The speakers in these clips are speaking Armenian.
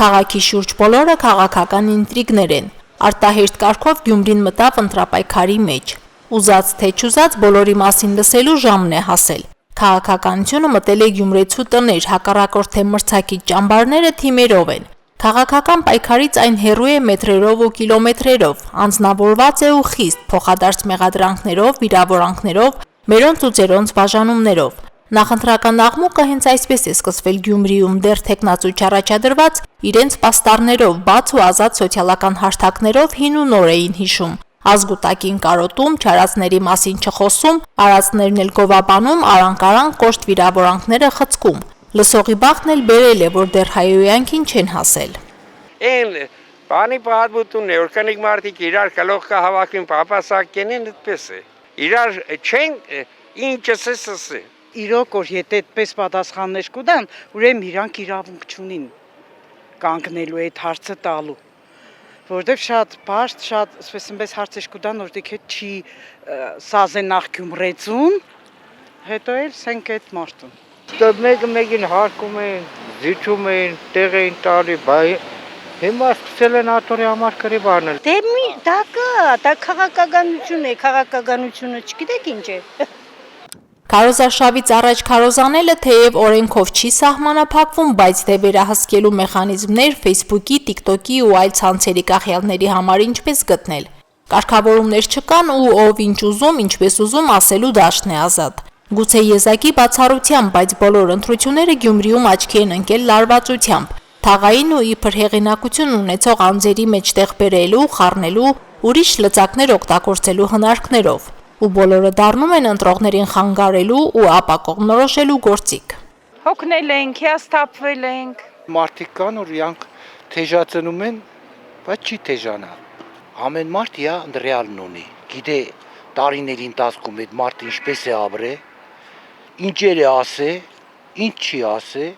Քաղաքի շուրջ բոլորը քաղաքական ինտրիգներ են։ Արտահերթ կարգով Գյումրին մտավ ընտրապայքարի մեջ։ Ուզած թե չուզած բոլորի մասին լսելու ժամն է հասել։ Քաղաքականությունը մտել է գյումրեցու տներ, հակառակորդ թե մրցակից ճամբարները թիմերով են։ Քաղաքական պայքարից այն հեռու է մետրերով ու կիլոմետրերով, անձնավորված է ու խիստ, փոխադարձ մեղադրանքներով, վիրավորանքներով, մերոնց ու ձերոնց բաժանումներով։ Նախընտրական աղմուկը հենց այսպես է սկսվել Գյումրիում դեռ թեկնածու չառաջադրված իրենց պաստառներով, բաց ու ազատ սոցիալական հարթակներով հին ու նոր էին հիշում, ազգուտակին կարոտում, չարածների մասին չխոսում, արածներն էլ գովաբանում, արանք կոշտ վիրավորանքները խցկում։ Լսողի բախտն էլ բերել է, որ դեռ հայոյանքին չեն հասել։ Են բանի պատմությունն է, որ կնիկ մարդիկ իրար գլուխ կհավաքին պապասակեն են այդպես է։ Իրար չեն ինչս է սսը։ Իրոք որ եթե այդպես պատասխաններ կուտան, ուրեմն իրանք իրավունք չունին կանգնելու այդ հարցը տալու։ Որտեվ շատ բարդ, շատ ասես հարցեր կուտան, որ դիք չի սազենախ Գյումրեցուն, հետո էլ սենք այդ մարդուն։ Դա մեկին հարկում են, զիջում են, տեղ են տալի, բայ հիմա սկսել են աթորի համար կրի բանել։ Դե դա քաղաքականություն է, քաղաքականությունը չգիտեք ինչ է։ Քարոզարշավից առաջ քարոզանելը թեև օրենքով չի սահմանափակվում, բայց դե վերահսկելու մեխանիզմներ Facebook-ի, TikTok-ի ու այլ ցանցերի կախյալների համար ինչպես գտնել։ Կարգավորումներ չկան ու ով ինչ ուզում, ինչպես ուզում ասելու դաշտն է ազատ։ Գուցե եզակի բացառությամբ, բայց բոլոր ընտրությունները Գյումրիում աչքի են ընկել լարվածությամբ, թաղային ու իբր հեղինակություն ունեցող անձերի մեջտեղ բերելու, խառնելու, ուրիշ լծակներ օգտագործելու հնարքներով, ու բոլորը դառնում են ընտրողներին խանգարելու ու ապա կողմնորոշելու գործիք։ Հոգնել ենք, հիասթափվել ենք։ Մարդիկ կան, որ իրանք թեժացնում են, բայց չի թեժանա։ Ամեն մարդ իր ընդրեալն ունի։ Գիտե տարիների ընթացքում այդ մարդը ինչպես է ապրել, ինչեր է ասե, ինչ չի ասե։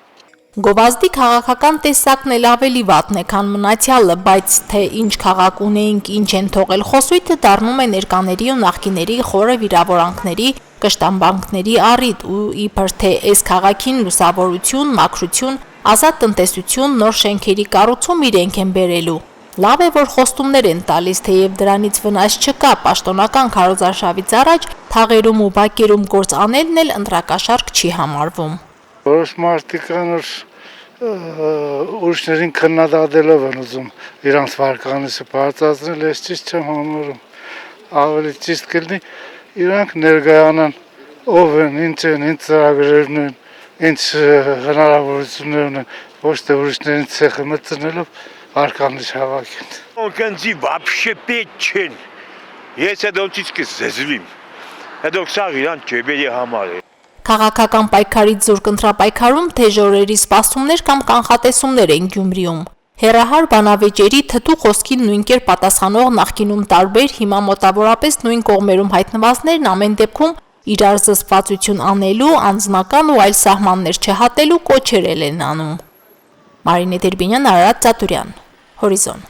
Գովազդի քաղաքական տեսակն էլ ավելի վատն է, քան մնացյալը, բայց թե ինչ քաղաք ունեինք, ինչ են թողել խոսույթը դառնում է ներկաների ու նախկիների խորը վիրավորանքների, կշտամբանքների առիթ ու իբր թե այս քաղաքին լուսավորություն, մաքրություն, ազատ տնտեսություն, նոր շենքերի կառուցում իրենք են բերելու։ Լավ է, որ խոստումներ են տալիս, թեև դրանից վնաս չկա, պաշտոնական քարոզարշավից առաջ թաղերում ու բակերում գործ անելն էլ ընտրակաշառք չի համարվում։ Որոշ մարդիկ կան, որ ուրիշներին քննադատելով են ուզում իրանց վարկանիշը բարձրացնել, ես ճիշտ չեմ համարում։ Ավելի ճիշտ կլինի իրանք ներկայանան ով են, ինչ ծրագրերն են, ինչ հնարավորություններ ունեն, ոչ թե ուրիշներին ցեխը մտցնելով վարկանիշ հավաքեն։ Օրգանզի вообще պետք չեն։ Ես այդ ոնցից կզզվիմ։ Հետո սաղ իրան ջեբերի համար է։ Քաղաքական պայքարից զուրկ ընտրապայքարում թեժ օրերի սպասումներ կամ կանխատեսումներ են Գյումրիում։ Հեռահար բանավեճերի թթու խոսքին նույն կերպ պատասխանող նախկինում տարբեր, հիմա մոտավորապես նույն կողմերում հայտնվածներն ամեն դեպքում իրար զսպվածություն անելու, անձնական ու այլ սահմաններ չհատելու կոչեր են անում։ Մարինե Դերբինյան, Արարատ Ծատուրյան, Հորիզոն։